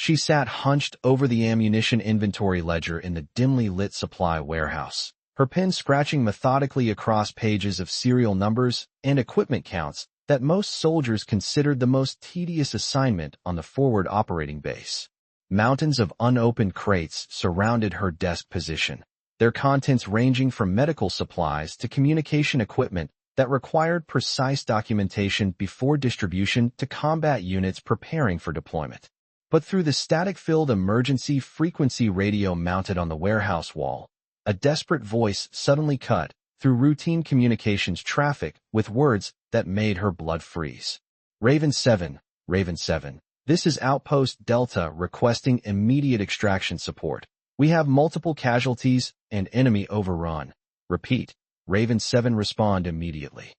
She sat hunched over the ammunition inventory ledger in the dimly lit supply warehouse, her pen scratching methodically across pages of serial numbers and equipment counts that most soldiers considered the most tedious assignment on the forward operating base. Mountains of unopened crates surrounded her desk position, their contents ranging from medical supplies to communication equipment that required precise documentation before distribution to combat units preparing for deployment. But through the static-filled emergency frequency radio mounted on the warehouse wall, a desperate voice suddenly cut through routine communications traffic with words that made her blood freeze. Raven 7, Raven 7. This is Outpost Delta requesting immediate extraction support. We have multiple casualties and enemy overrun. Repeat. Raven 7 respond immediately.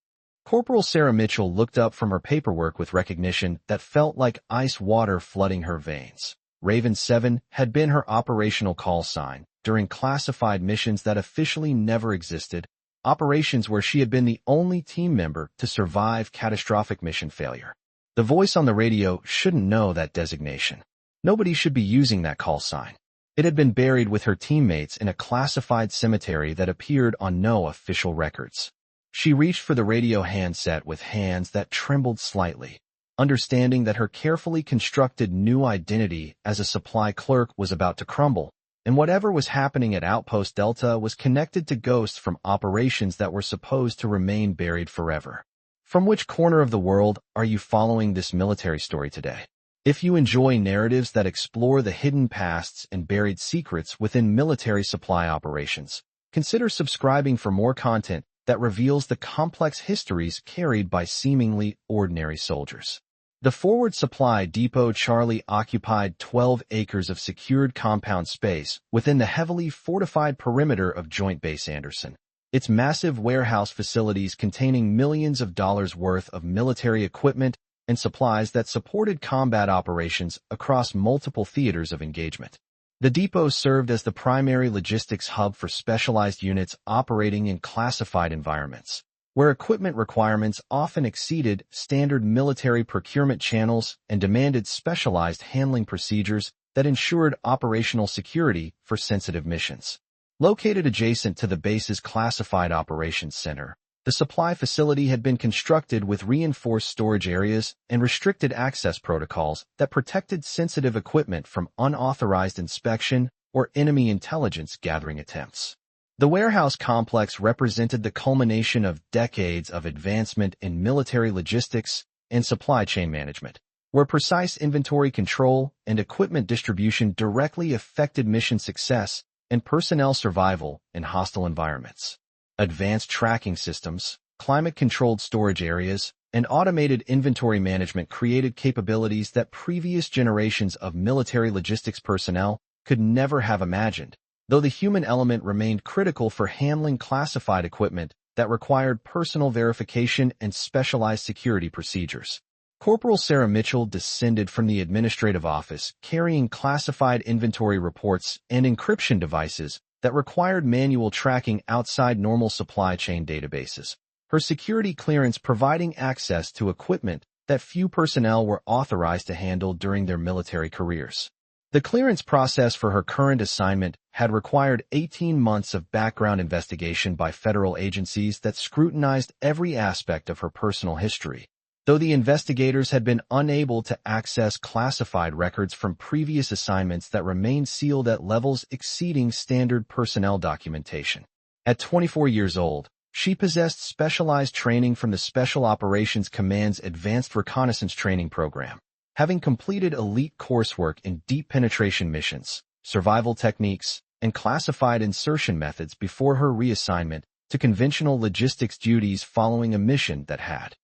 Corporal Sarah Mitchell looked up from her paperwork with recognition that felt like ice water flooding her veins. Raven 7 had been her operational call sign during classified missions that officially never existed, operations where she had been the only team member to survive catastrophic mission failure. The voice on the radio shouldn't know that designation. Nobody should be using that call sign. It had been buried with her teammates in a classified cemetery that appeared on no official records. She reached for the radio handset with hands that trembled slightly, understanding that her carefully constructed new identity as a supply clerk was about to crumble, and whatever was happening at Outpost Delta was connected to ghosts from operations that were supposed to remain buried forever. From which corner of the world are you following this military story today? If you enjoy narratives that explore the hidden pasts and buried secrets within military supply operations, consider subscribing for more content that reveals the complex histories carried by seemingly ordinary soldiers. The Forward Supply Depot Charlie occupied 12 acres of secured compound space within the heavily fortified perimeter of Joint Base Anderson. Its massive warehouse facilities containing millions of dollars worth of military equipment and supplies that supported combat operations across multiple theaters of engagement. The depot served as the primary logistics hub for specialized units operating in classified environments, where equipment requirements often exceeded standard military procurement channels and demanded specialized handling procedures that ensured operational security for sensitive missions. Located adjacent to the base's classified operations center, the supply facility had been constructed with reinforced storage areas and restricted access protocols that protected sensitive equipment from unauthorized inspection or enemy intelligence gathering attempts. The warehouse complex represented the culmination of decades of advancement in military logistics and supply chain management, where precise inventory control and equipment distribution directly affected mission success and personnel survival in hostile environments. Advanced tracking systems, climate-controlled storage areas, and automated inventory management created capabilities that previous generations of military logistics personnel could never have imagined, though the human element remained critical for handling classified equipment that required personal verification and specialized security procedures. Corporal Sarah Mitchell descended from the administrative office carrying classified inventory reports and encryption devices that required manual tracking outside normal supply chain databases, her security clearance providing access to equipment that few personnel were authorized to handle during their military careers. The clearance process for her current assignment had required 18 months of background investigation by federal agencies that scrutinized every aspect of her personal history. Though the investigators had been unable to access classified records from previous assignments that remained sealed at levels exceeding standard personnel documentation. At 24 years old, she possessed specialized training from the Special Operations Command's Advanced Reconnaissance Training Program, having completed elite coursework in deep penetration missions, survival techniques, and classified insertion methods before her reassignment to conventional logistics duties following a mission that had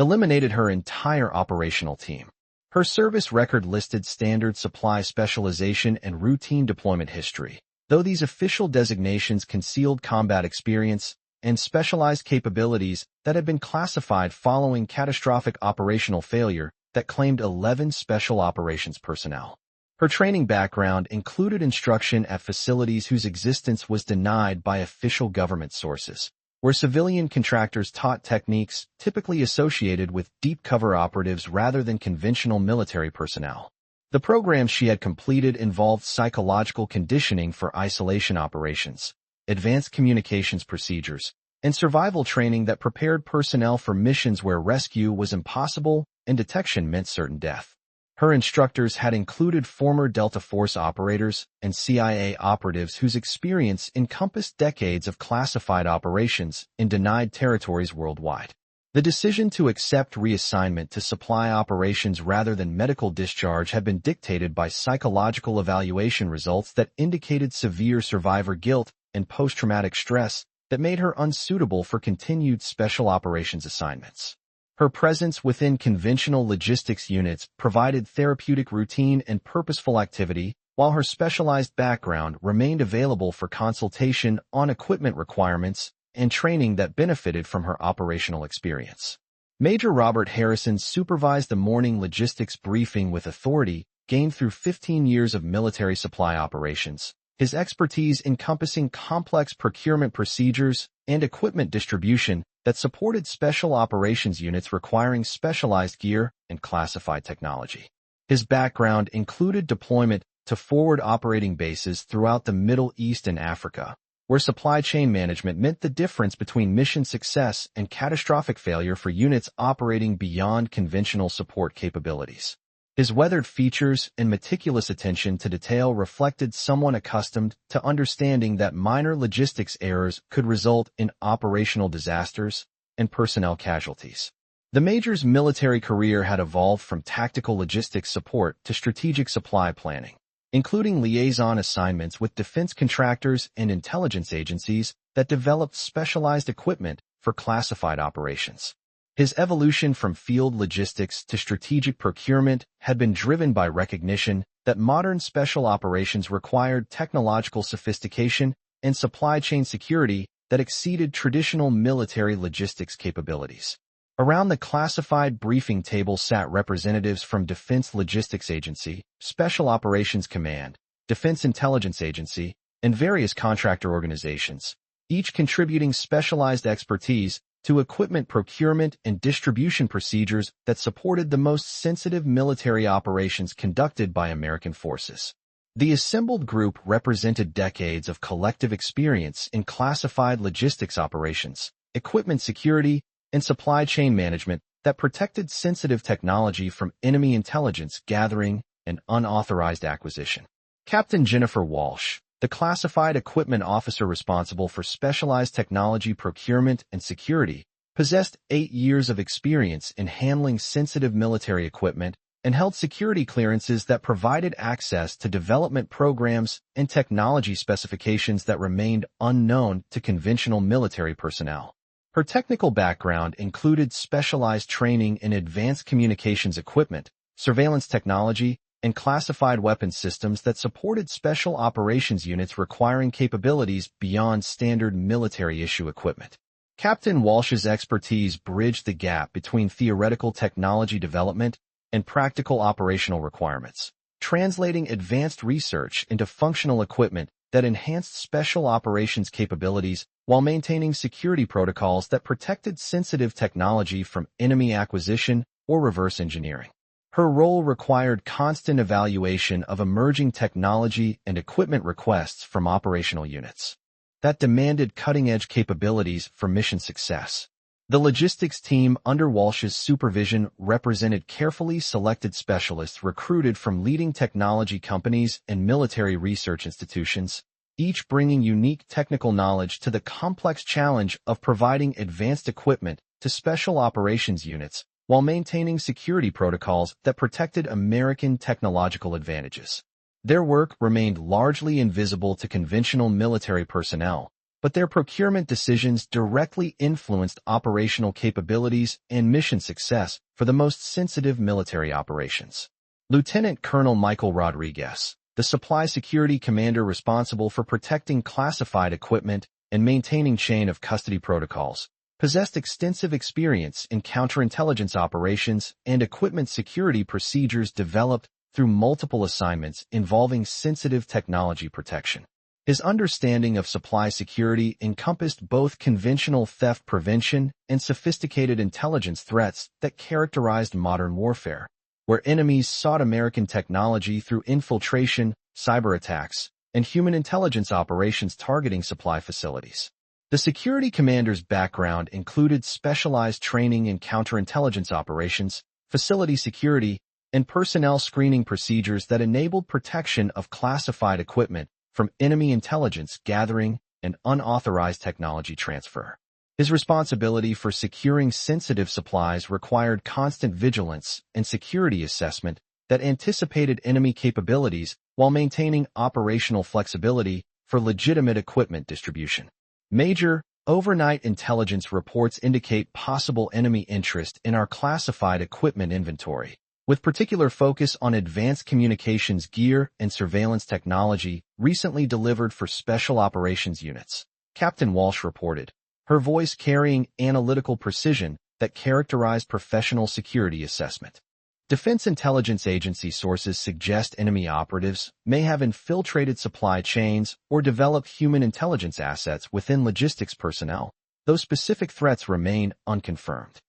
eliminated her entire operational team. Her service record listed standard supply specialization and routine deployment history, though these official designations concealed combat experience and specialized capabilities that had been classified following catastrophic operational failure that claimed 11 special operations personnel. Her training background included instruction at facilities whose existence was denied by official government sources, where civilian contractors taught techniques typically associated with deep cover operatives rather than conventional military personnel. The programs she had completed involved psychological conditioning for isolation operations, advanced communications procedures, and survival training that prepared personnel for missions where rescue was impossible and detection meant certain death. Her instructors had included former Delta Force operators and CIA operatives whose experience encompassed decades of classified operations in denied territories worldwide. The decision to accept reassignment to supply operations rather than medical discharge had been dictated by psychological evaluation results that indicated severe survivor guilt and post-traumatic stress that made her unsuitable for continued special operations assignments. Her presence within conventional logistics units provided therapeutic routine and purposeful activity, while her specialized background remained available for consultation on equipment requirements and training that benefited from her operational experience. Major Robert Harrison supervised the morning logistics briefing with authority gained through 15 years of military supply operations, his expertise encompassing complex procurement procedures and equipment distribution that supported special operations units requiring specialized gear and classified technology. His background included deployment to forward operating bases throughout the Middle East and Africa, where supply chain management meant the difference between mission success and catastrophic failure for units operating beyond conventional support capabilities. His weathered features and meticulous attention to detail reflected someone accustomed to understanding that minor logistics errors could result in operational disasters and personnel casualties. The Major's military career had evolved from tactical logistics support to strategic supply planning, including liaison assignments with defense contractors and intelligence agencies that developed specialized equipment for classified operations. His evolution from field logistics to strategic procurement had been driven by recognition that modern special operations required technological sophistication and supply chain security that exceeded traditional military logistics capabilities. Around the classified briefing table sat representatives from Defense Logistics Agency, Special Operations Command, Defense Intelligence Agency, and various contractor organizations, each contributing specialized expertise to equipment procurement and distribution procedures that supported the most sensitive military operations conducted by American forces. The assembled group represented decades of collective experience in classified logistics operations, equipment security, and supply chain management that protected sensitive technology from enemy intelligence gathering and unauthorized acquisition. Captain Jennifer Walsh, the classified equipment officer responsible for specialized technology procurement and security, possessed 8 years of experience in handling sensitive military equipment and held security clearances that provided access to development programs and technology specifications that remained unknown to conventional military personnel. Her technical background included specialized training in advanced communications equipment, surveillance technology, and classified weapons systems that supported special operations units requiring capabilities beyond standard military-issue equipment. Captain Walsh's expertise bridged the gap between theoretical technology development and practical operational requirements, translating advanced research into functional equipment that enhanced special operations capabilities while maintaining security protocols that protected sensitive technology from enemy acquisition or reverse engineering. Her role required constant evaluation of emerging technology and equipment requests from operational units that demanded cutting-edge capabilities for mission success. The logistics team under Walsh's supervision represented carefully selected specialists recruited from leading technology companies and military research institutions, each bringing unique technical knowledge to the complex challenge of providing advanced equipment to special operations units while maintaining security protocols that protected American technological advantages. Their work remained largely invisible to conventional military personnel, but their procurement decisions directly influenced operational capabilities and mission success for the most sensitive military operations. Lieutenant Colonel Michael Rodriguez, the supply security commander responsible for protecting classified equipment and maintaining chain of custody protocols, possessed extensive experience in counterintelligence operations and equipment security procedures developed through multiple assignments involving sensitive technology protection. His understanding of supply security encompassed both conventional theft prevention and sophisticated intelligence threats that characterized modern warfare, where enemies sought American technology through infiltration, cyber attacks, and human intelligence operations targeting supply facilities. The security commander's background included specialized training in counterintelligence operations, facility security, and personnel screening procedures that enabled protection of classified equipment from enemy intelligence gathering and unauthorized technology transfer. His responsibility for securing sensitive supplies required constant vigilance and security assessment that anticipated enemy capabilities while maintaining operational flexibility for legitimate equipment distribution. Major, overnight intelligence reports indicate possible enemy interest in our classified equipment inventory, with particular focus on advanced communications gear and surveillance technology recently delivered for special operations units, Captain Walsh reported, her voice carrying analytical precision that characterized professional security assessment. Defense Intelligence Agency sources suggest enemy operatives may have infiltrated supply chains or developed human intelligence assets within logistics personnel, though specific threats remain unconfirmed.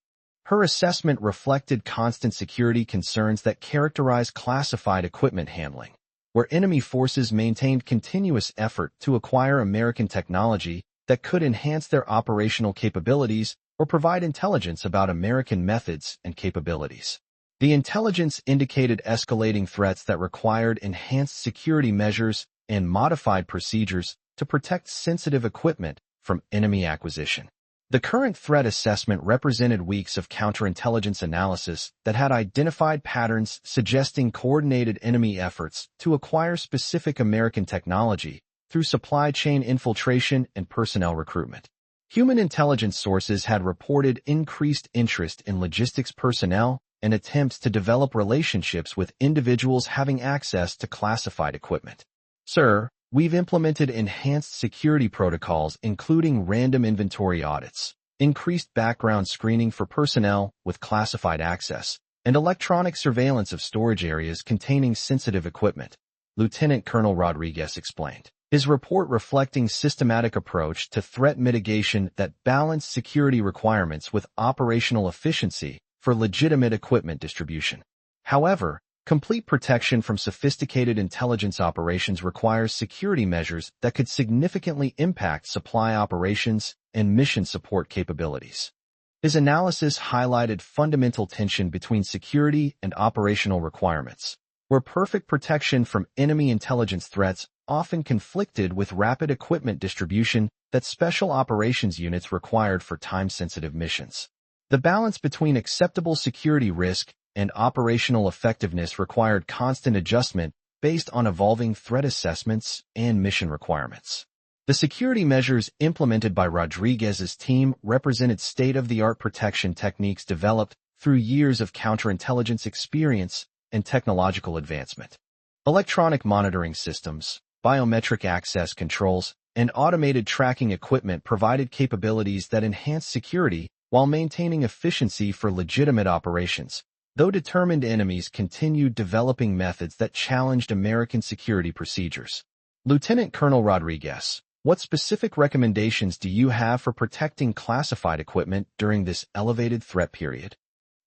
Her assessment reflected constant security concerns that characterize classified equipment handling, where enemy forces maintained continuous effort to acquire American technology that could enhance their operational capabilities or provide intelligence about American methods and capabilities. The intelligence indicated escalating threats that required enhanced security measures and modified procedures to protect sensitive equipment from enemy acquisition. The current threat assessment represented weeks of counterintelligence analysis that had identified patterns suggesting coordinated enemy efforts to acquire specific American technology through supply chain infiltration and personnel recruitment. Human intelligence sources had reported increased interest in logistics personnel and attempts to develop relationships with individuals having access to classified equipment. Sir, we've implemented enhanced security protocols including random inventory audits, increased background screening for personnel with classified access, and electronic surveillance of storage areas containing sensitive equipment, Lieutenant Colonel Rodriguez explained. His report reflecting systematic approach to threat mitigation that balanced security requirements with operational efficiency for legitimate equipment distribution. However, complete protection from sophisticated intelligence operations requires security measures that could significantly impact supply operations and mission support capabilities. His analysis highlighted fundamental tension between security and operational requirements, where perfect protection from enemy intelligence threats often conflicted with rapid equipment distribution that special operations units required for time-sensitive missions. The balance between acceptable security risk and operational effectiveness required constant adjustment based on evolving threat assessments and mission requirements. The security measures implemented by Rodriguez's team represented state-of-the-art protection techniques developed through years of counterintelligence experience and technological advancement. Electronic monitoring systems, biometric access controls, and automated tracking equipment provided capabilities that enhanced security while maintaining efficiency for legitimate operations, though determined enemies continued developing methods that challenged American security procedures. Lieutenant Colonel Rodriguez, what specific recommendations do you have for protecting classified equipment during this elevated threat period?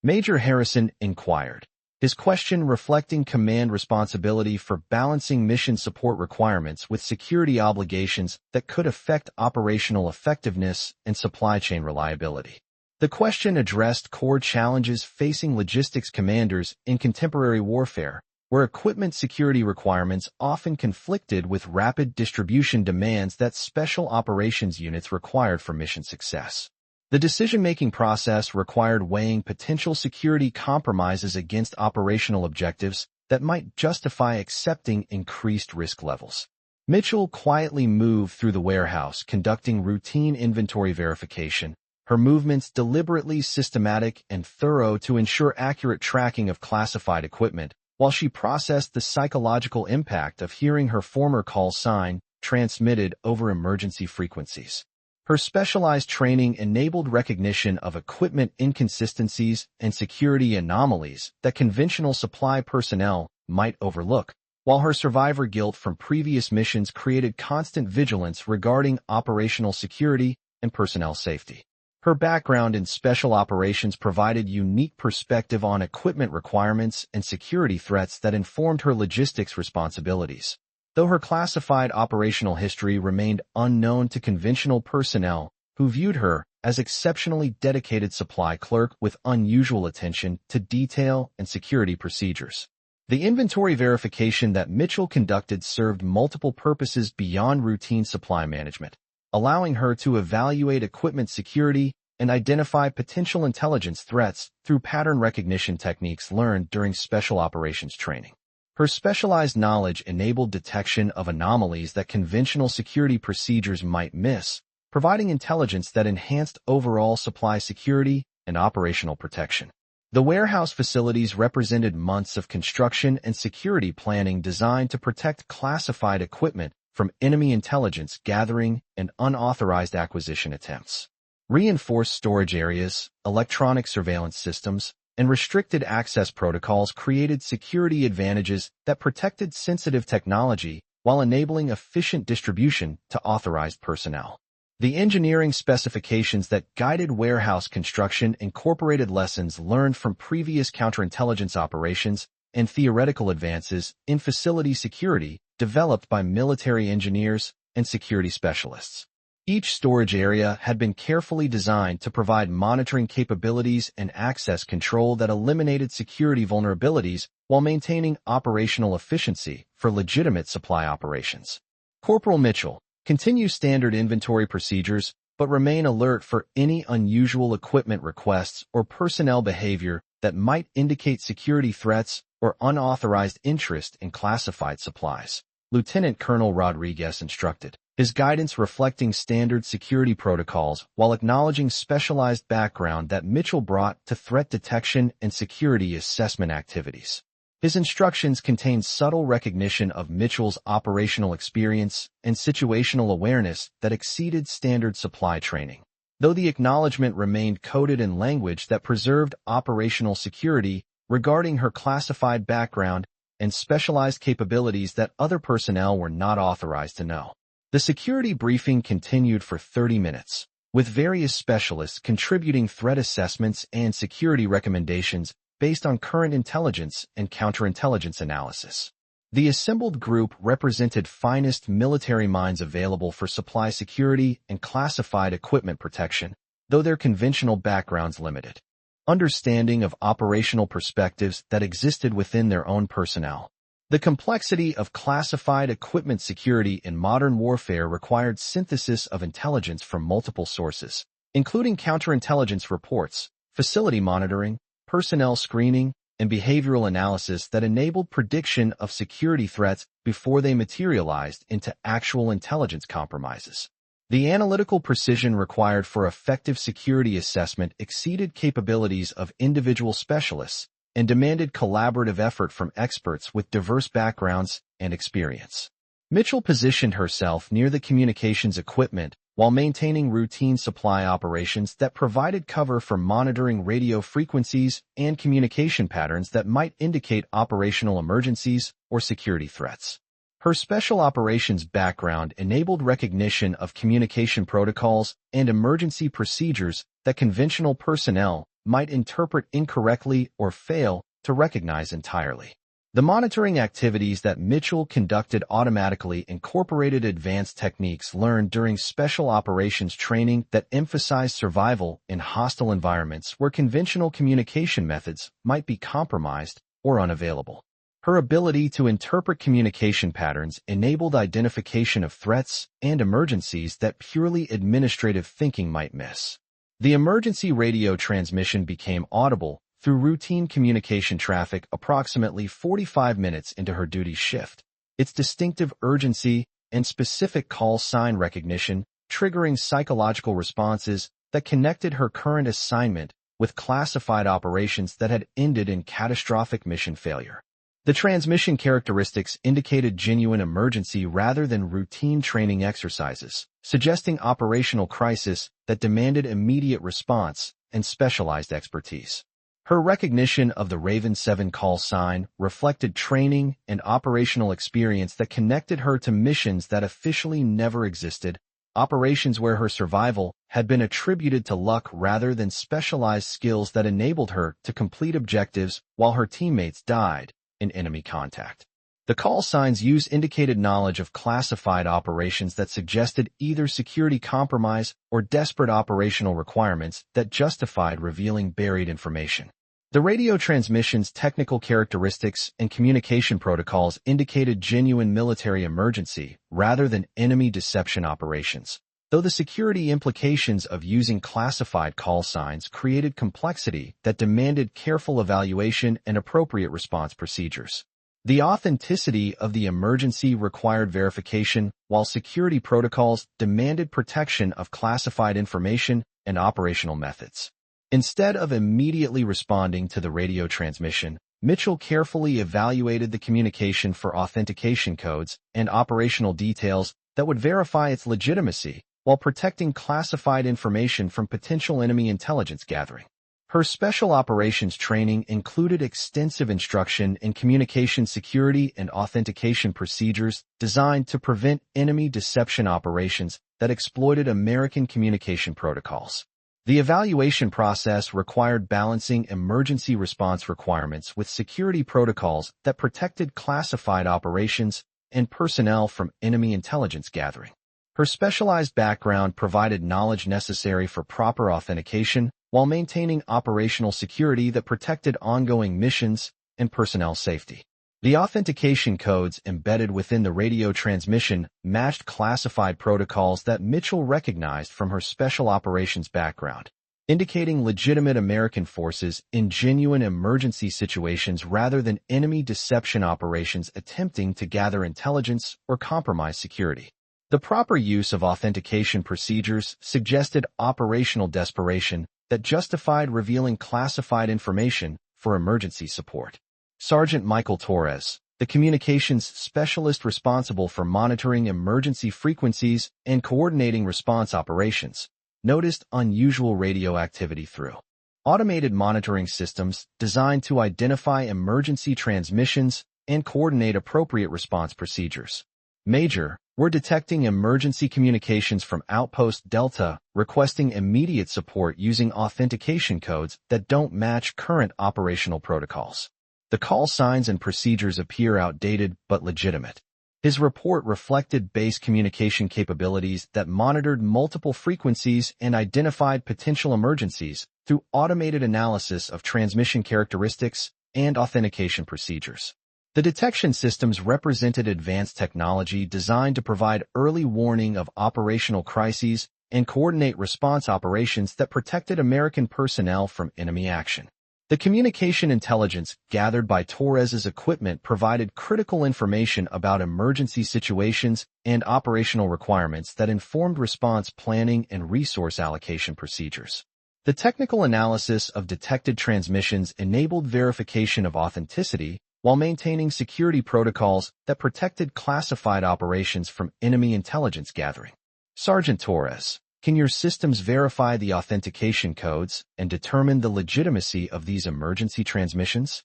Major Harrison inquired, his question reflecting command responsibility for balancing mission support requirements with security obligations that could affect operational effectiveness and supply chain reliability. The question addressed core challenges facing logistics commanders in contemporary warfare, where equipment security requirements often conflicted with rapid distribution demands that special operations units required for mission success. The decision-making process required weighing potential security compromises against operational objectives that might justify accepting increased risk levels. Mitchell quietly moved through the warehouse, conducting routine inventory verification, her movements deliberately systematic and thorough to ensure accurate tracking of classified equipment, while she processed the psychological impact of hearing her former call sign transmitted over emergency frequencies. Her specialized training enabled recognition of equipment inconsistencies and security anomalies that conventional supply personnel might overlook, while her survivor guilt from previous missions created constant vigilance regarding operational security and personnel safety. Her background in special operations provided unique perspective on equipment requirements and security threats that informed her logistics responsibilities. Though her classified operational history remained unknown to conventional personnel, who viewed her as exceptionally dedicated supply clerk with unusual attention to detail and security procedures. The inventory verification that Mitchell conducted served multiple purposes beyond routine supply management, allowing her to evaluate equipment security and identify potential intelligence threats through pattern recognition techniques learned during special operations training. Her specialized knowledge enabled detection of anomalies that conventional security procedures might miss, providing intelligence that enhanced overall supply security and operational protection. The warehouse facilities represented months of construction and security planning designed to protect classified equipment from enemy intelligence gathering and unauthorized acquisition attempts. Reinforced storage areas, electronic surveillance systems, and restricted access protocols created security advantages that protected sensitive technology while enabling efficient distribution to authorized personnel. The engineering specifications that guided warehouse construction incorporated lessons learned from previous counterintelligence operations and theoretical advances in facility security developed by military engineers and security specialists. Each storage area had been carefully designed to provide monitoring capabilities and access control that eliminated security vulnerabilities while maintaining operational efficiency for legitimate supply operations. Corporal Mitchell continue standard inventory procedures, but remain alert for any unusual equipment requests or personnel behavior that might indicate security threats or unauthorized interest in classified supplies. Lieutenant Colonel Rodriguez instructed, his guidance reflecting standard security protocols while acknowledging specialized background that Mitchell brought to threat detection and security assessment activities. His instructions contained subtle recognition of Mitchell's operational experience and situational awareness that exceeded standard supply training. Though the acknowledgement remained coded in language that preserved operational security regarding her classified background and specialized capabilities that other personnel were not authorized to know. The security briefing continued for 30 minutes, with various specialists contributing threat assessments and security recommendations based on current intelligence and counterintelligence analysis. The assembled group represented finest military minds available for supply security and classified equipment protection, though their conventional backgrounds limited understanding of operational perspectives that existed within their own personnel. The complexity of classified equipment security in modern warfare required synthesis of intelligence from multiple sources, including counterintelligence reports, facility monitoring, personnel screening, and behavioral analysis that enabled prediction of security threats before they materialized into actual intelligence compromises. The analytical precision required for effective security assessment exceeded capabilities of individual specialists and demanded collaborative effort from experts with diverse backgrounds and experience. Mitchell positioned herself near the communications equipment while maintaining routine supply operations that provided cover for monitoring radio frequencies and communication patterns that might indicate operational emergencies or security threats. Her special operations background enabled recognition of communication protocols and emergency procedures that conventional personnel might interpret incorrectly or fail to recognize entirely. The monitoring activities that Mitchell conducted automatically incorporated advanced techniques learned during special operations training that emphasized survival in hostile environments where conventional communication methods might be compromised or unavailable. Her ability to interpret communication patterns enabled identification of threats and emergencies that purely administrative thinking might miss. The emergency radio transmission became audible through routine communication traffic approximately 45 minutes into her duty shift. Its distinctive urgency and specific call sign recognition triggering psychological responses that connected her current assignment with classified operations that had ended in catastrophic mission failure. The transmission characteristics indicated genuine emergency rather than routine training exercises, suggesting operational crisis that demanded immediate response and specialized expertise. Her recognition of the Raven 7 call sign reflected training and operational experience that connected her to missions that officially never existed, operations where her survival had been attributed to luck rather than specialized skills that enabled her to complete objectives while her teammates died in enemy contact. The call signs used indicated knowledge of classified operations that suggested either security compromise or desperate operational requirements that justified revealing buried information. The radio transmission's technical characteristics and communication protocols indicated genuine military emergency rather than enemy deception operations, though the security implications of using classified call signs created complexity that demanded careful evaluation and appropriate response procedures. The authenticity of the emergency required verification, while security protocols demanded protection of classified information and operational methods. Instead of immediately responding to the radio transmission, Mitchell carefully evaluated the communication for authentication codes and operational details that would verify its legitimacy while protecting classified information from potential enemy intelligence gathering. Her special operations training included extensive instruction in communication security and authentication procedures designed to prevent enemy deception operations that exploited American communication protocols. The evaluation process required balancing emergency response requirements with security protocols that protected classified operations and personnel from enemy intelligence gathering. Her specialized background provided knowledge necessary for proper authentication while maintaining operational security that protected ongoing missions and personnel safety. The authentication codes embedded within the radio transmission matched classified protocols that Mitchell recognized from her special operations background, indicating legitimate American forces in genuine emergency situations rather than enemy deception operations attempting to gather intelligence or compromise security. The proper use of authentication procedures suggested operational desperation that justified revealing classified information for emergency support. Sergeant Michael Torres, the communications specialist responsible for monitoring emergency frequencies and coordinating response operations, noticed unusual radio activity through automated monitoring systems designed to identify emergency transmissions and coordinate appropriate response procedures. Major, we're detecting emergency communications from Outpost Delta requesting immediate support using authentication codes that don't match current operational protocols. The call signs and procedures appear outdated but legitimate. His report reflected base communication capabilities that monitored multiple frequencies and identified potential emergencies through automated analysis of transmission characteristics and authentication procedures. The detection systems represented advanced technology designed to provide early warning of operational crises and coordinate response operations that protected American personnel from enemy action. The communication intelligence gathered by Torres's equipment provided critical information about emergency situations and operational requirements that informed response planning and resource allocation procedures. The technical analysis of detected transmissions enabled verification of authenticity while maintaining security protocols that protected classified operations from enemy intelligence gathering. Sergeant Torres, can your systems verify the authentication codes and determine the legitimacy of these emergency transmissions?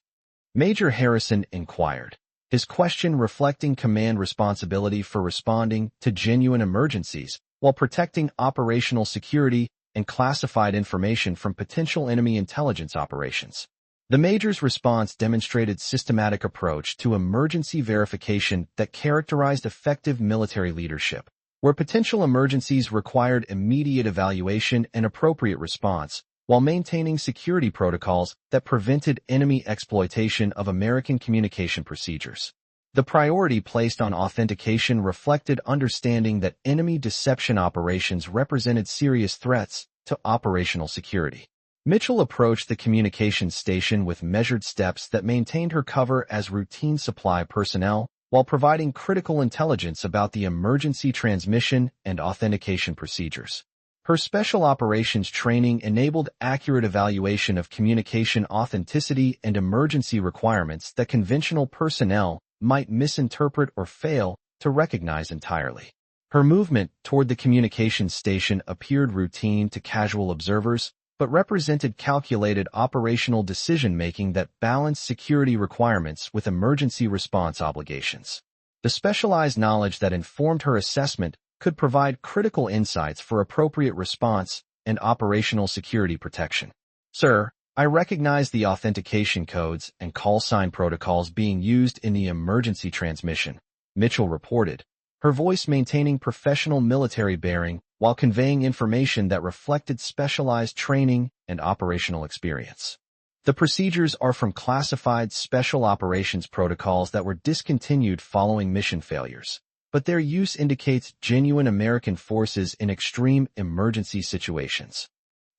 Major Harrison inquired, his question reflecting command responsibility for responding to genuine emergencies while protecting operational security and classified information from potential enemy intelligence operations. The Major's response demonstrated systematic approach to emergency verification that characterized effective military leadership, where potential emergencies required immediate evaluation and appropriate response, while maintaining security protocols that prevented enemy exploitation of American communication procedures. The priority placed on authentication reflected understanding that enemy deception operations represented serious threats to operational security. Mitchell approached the communications station with measured steps that maintained her cover as routine supply personnel while providing critical intelligence about the emergency transmission and authentication procedures. Her special operations training enabled accurate evaluation of communication authenticity and emergency requirements that conventional personnel might misinterpret or fail to recognize entirely. Her movement toward the communications station appeared routine to casual observers, but represented calculated operational decision-making that balanced security requirements with emergency response obligations. The specialized knowledge that informed her assessment could provide critical insights for appropriate response and operational security protection. Sir, I recognize the authentication codes and call sign protocols being used in the emergency transmission, Mitchell reported, her voice maintaining professional military bearing while conveying information that reflected specialized training and operational experience. The procedures are from classified special operations protocols that were discontinued following mission failures, but their use indicates genuine American forces in extreme emergency situations.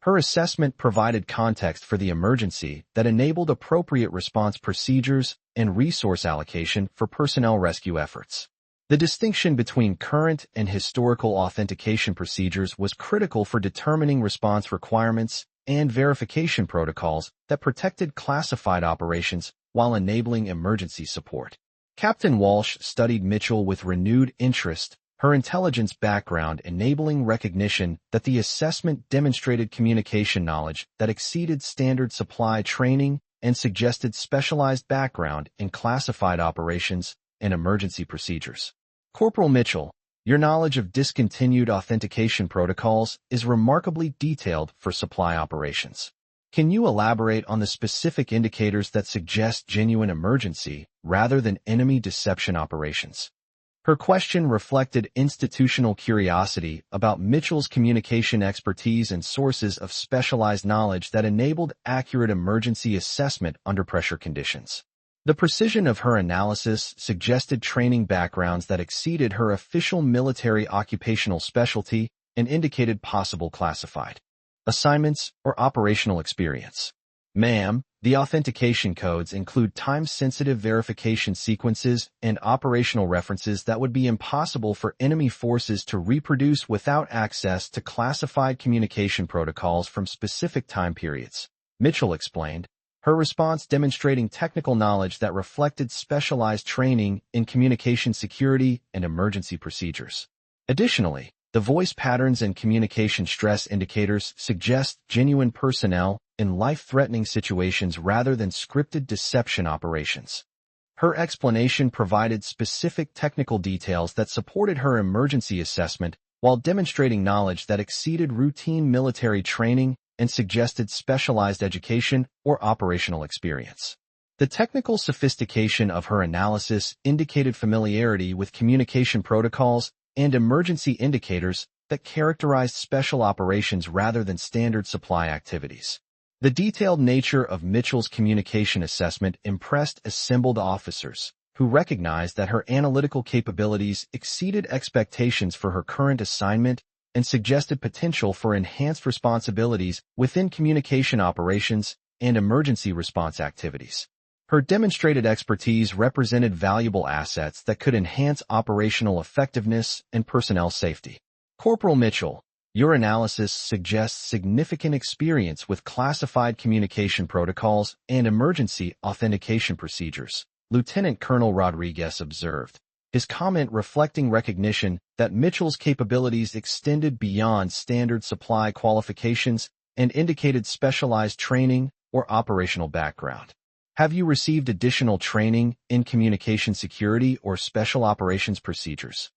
Her assessment provided context for the emergency that enabled appropriate response procedures and resource allocation for personnel rescue efforts. The distinction between current and historical authentication procedures was critical for determining response requirements and verification protocols that protected classified operations while enabling emergency support. Captain Walsh studied Mitchell with renewed interest, her intelligence background enabling recognition that the assessment demonstrated communication knowledge that exceeded standard supply training and suggested specialized background in classified operations and emergency procedures. Corporal Mitchell, your knowledge of discontinued authentication protocols is remarkably detailed for supply operations. Can you elaborate on the specific indicators that suggest genuine emergency rather than enemy deception operations? Her question reflected institutional curiosity about Mitchell's communication expertise and sources of specialized knowledge that enabled accurate emergency assessment under pressure conditions. The precision of her analysis suggested training backgrounds that exceeded her official military occupational specialty and indicated possible classified assignments or operational experience. Ma'am, the authentication codes include time-sensitive verification sequences and operational references that would be impossible for enemy forces to reproduce without access to classified communication protocols from specific time periods, Mitchell explained, her response demonstrating technical knowledge that reflected specialized training in communication security and emergency procedures. Additionally, the voice patterns and communication stress indicators suggest genuine personnel in life-threatening situations rather than scripted deception operations. Her explanation provided specific technical details that supported her emergency assessment while demonstrating knowledge that exceeded routine military training and suggested specialized education or operational experience. The technical sophistication of her analysis indicated familiarity with communication protocols and emergency indicators that characterized special operations rather than standard supply activities. The detailed nature of Mitchell's communication assessment impressed assembled officers, who recognized that her analytical capabilities exceeded expectations for her current assignment and suggested potential for enhanced responsibilities within communication operations and emergency response activities. Her demonstrated expertise represented valuable assets that could enhance operational effectiveness and personnel safety. Corporal Mitchell, your analysis suggests significant experience with classified communication protocols and emergency authentication procedures, Lieutenant Colonel Rodriguez observed, his comment reflecting recognition that Mitchell's capabilities extended beyond standard supply qualifications and indicated specialized training or operational background. Have you received additional training in communication security or special operations procedures?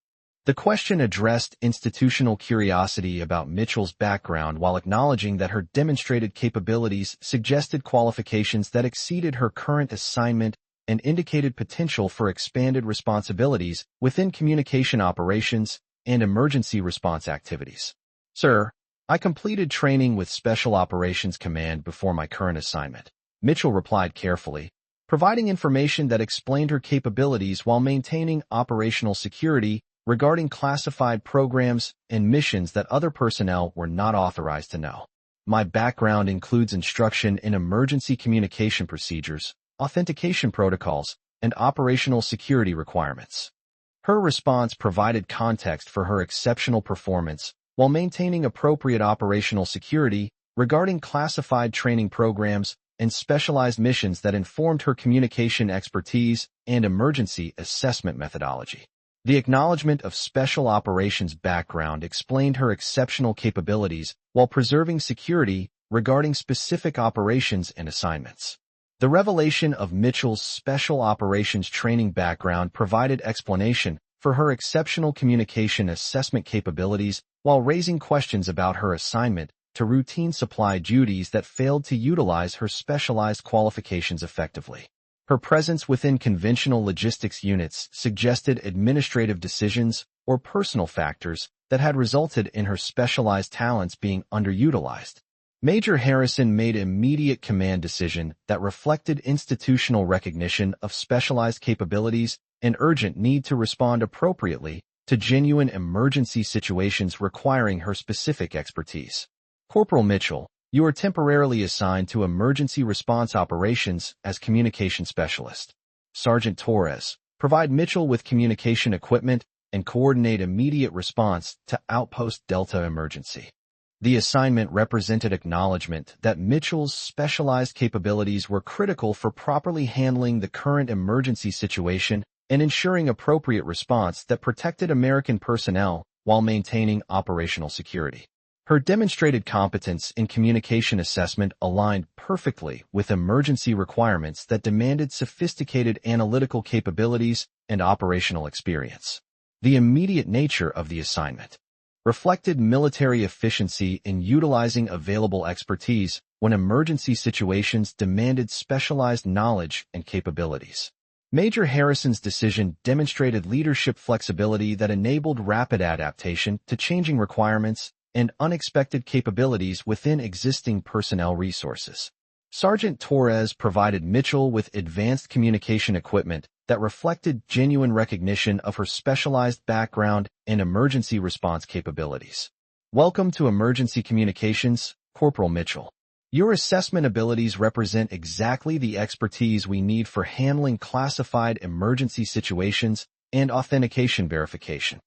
The question addressed institutional curiosity about Mitchell's background while acknowledging that her demonstrated capabilities suggested qualifications that exceeded her current assignment and indicated potential for expanded responsibilities within communication operations and emergency response activities. Sir, I completed training with Special Operations Command before my current assignment, Mitchell replied carefully, providing information that explained her capabilities while maintaining operational security regarding classified programs and missions that other personnel were not authorized to know. My background includes instruction in emergency communication procedures, authentication protocols, and operational security requirements. Her response provided context for her exceptional performance while maintaining appropriate operational security regarding classified training programs and specialized missions that informed her communication expertise and emergency assessment methodology. The acknowledgement of special operations background explained her exceptional capabilities while preserving security regarding specific operations and assignments. The revelation of Mitchell's special operations training background provided explanation for her exceptional communication assessment capabilities while raising questions about her assignment to routine supply duties that failed to utilize her specialized qualifications effectively. Her presence within conventional logistics units suggested administrative decisions or personal factors that had resulted in her specialized talents being underutilized. Major Harrison made immediate command decision that reflected institutional recognition of specialized capabilities and urgent need to respond appropriately to genuine emergency situations requiring her specific expertise. Corporal Mitchell, you are temporarily assigned to emergency response operations as communication specialist. Sergeant Torres, provide Mitchell with communication equipment and coordinate immediate response to Outpost Delta emergency. The assignment represented acknowledgement that Mitchell's specialized capabilities were critical for properly handling the current emergency situation and ensuring appropriate response that protected American personnel while maintaining operational security. Her demonstrated competence in communication assessment aligned perfectly with emergency requirements that demanded sophisticated analytical capabilities and operational experience. The immediate nature of the assignment reflected military efficiency in utilizing available expertise when emergency situations demanded specialized knowledge and capabilities. Major Harrison's decision demonstrated leadership flexibility that enabled rapid adaptation to changing requirements and unexpected capabilities within existing personnel resources. Sergeant Torres provided Mitchell with advanced communication equipment that reflected genuine recognition of her specialized background and emergency response capabilities. Welcome to Emergency Communications, Corporal Mitchell. Your assessment abilities represent exactly the expertise we need for handling classified emergency situations and authentication verification.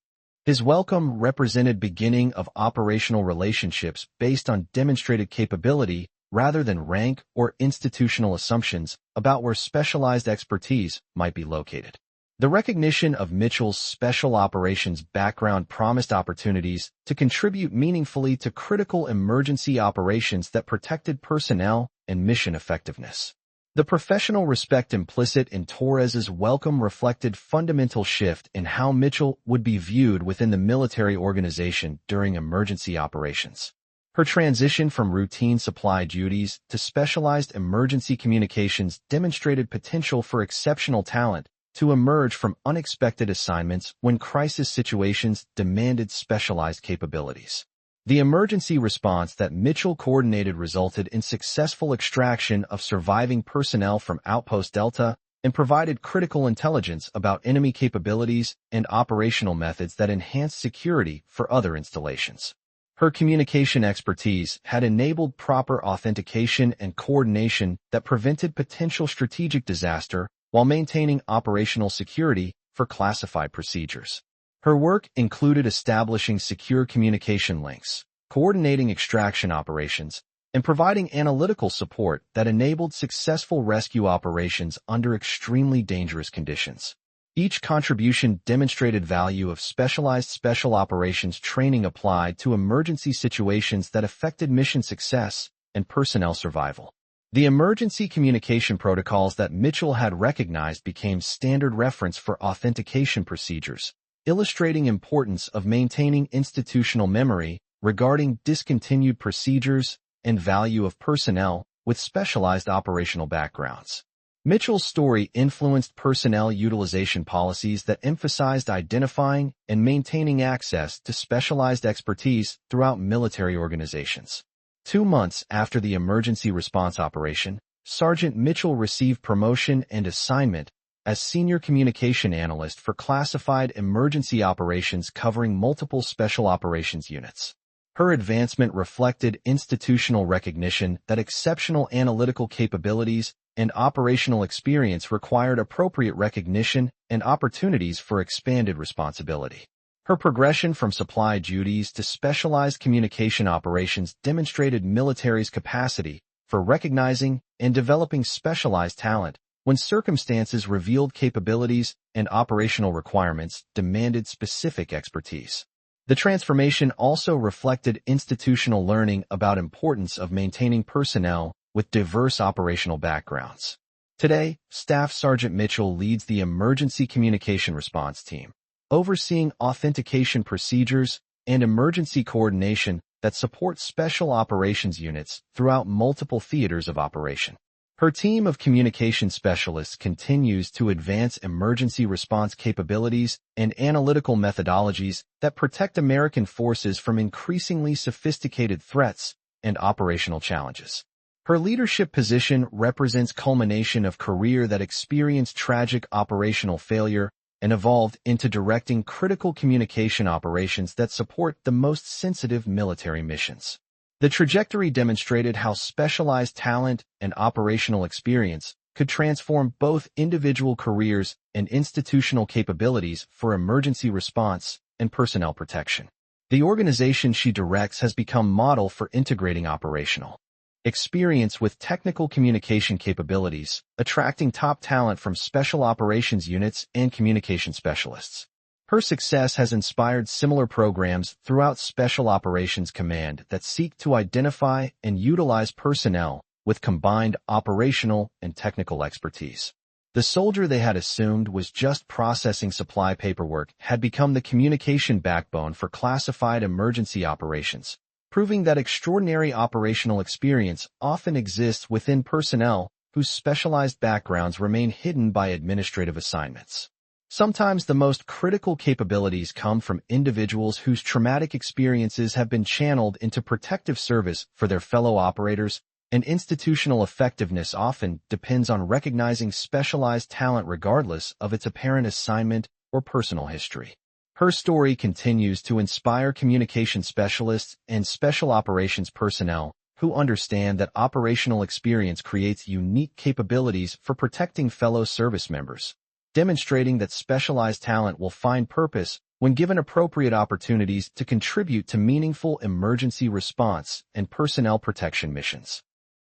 His welcome represented beginning of operational relationships based on demonstrated capability rather than rank or institutional assumptions about where specialized expertise might be located. The recognition of Mitchell's special operations background promised opportunities to contribute meaningfully to critical emergency operations that protected personnel and mission effectiveness. The professional respect implicit in Torres's welcome reflected fundamental shift in how Mitchell would be viewed within the military organization during emergency operations. Her transition from routine supply duties to specialized emergency communications demonstrated potential for exceptional talent to emerge from unexpected assignments when crisis situations demanded specialized capabilities. The emergency response that Mitchell coordinated resulted in successful extraction of surviving personnel from Outpost Delta and provided critical intelligence about enemy capabilities and operational methods that enhanced security for other installations. Her communication expertise had enabled proper authentication and coordination that prevented potential strategic disaster while maintaining operational security for classified procedures. Her work included establishing secure communication links, coordinating extraction operations, and providing analytical support that enabled successful rescue operations under extremely dangerous conditions. Each contribution demonstrated value of specialized special operations training applied to emergency situations that affected mission success and personnel survival. The emergency communication protocols that Mitchell had recognized became standard reference for authentication procedures, illustrating importance of maintaining institutional memory regarding discontinued procedures and value of personnel with specialized operational backgrounds. Mitchell's story influenced personnel utilization policies that emphasized identifying and maintaining access to specialized expertise throughout military organizations. 2 months after the emergency response operation, Sergeant Mitchell received promotion and assignment as Senior Communication Analyst for classified emergency operations covering multiple special operations units. Her advancement reflected institutional recognition that exceptional analytical capabilities and operational experience required appropriate recognition and opportunities for expanded responsibility. Her progression from supply duties to specialized communication operations demonstrated military's capacity for recognizing and developing specialized talent when circumstances revealed capabilities and operational requirements demanded specific expertise. The transformation also reflected institutional learning about importance of maintaining personnel with diverse operational backgrounds. Today, Staff Sergeant Mitchell leads the Emergency Communication Response Team, overseeing authentication procedures and emergency coordination that support special operations units throughout multiple theaters of operation. Her team of communication specialists continues to advance emergency response capabilities and analytical methodologies that protect American forces from increasingly sophisticated threats and operational challenges. Her leadership position represents culmination of career that experienced tragic operational failure and evolved into directing critical communication operations that support the most sensitive military missions. The trajectory demonstrated how specialized talent and operational experience could transform both individual careers and institutional capabilities for emergency response and personnel protection. The organization she directs has become model for integrating operational experience with technical communication capabilities, attracting top talent from special operations units and communication specialists. Her success has inspired similar programs throughout Special Operations Command that seek to identify and utilize personnel with combined operational and technical expertise. The soldier they had assumed was just processing supply paperwork had become the communication backbone for classified emergency operations, proving that extraordinary operational experience often exists within personnel whose specialized backgrounds remain hidden by administrative assignments. Sometimes the most critical capabilities come from individuals whose traumatic experiences have been channeled into protective service for their fellow operators, and institutional effectiveness often depends on recognizing specialized talent regardless of its apparent assignment or personal history. Her story continues to inspire communication specialists and special operations personnel who understand that operational experience creates unique capabilities for protecting fellow service members, demonstrating that specialized talent will find purpose when given appropriate opportunities to contribute to meaningful emergency response and personnel protection missions.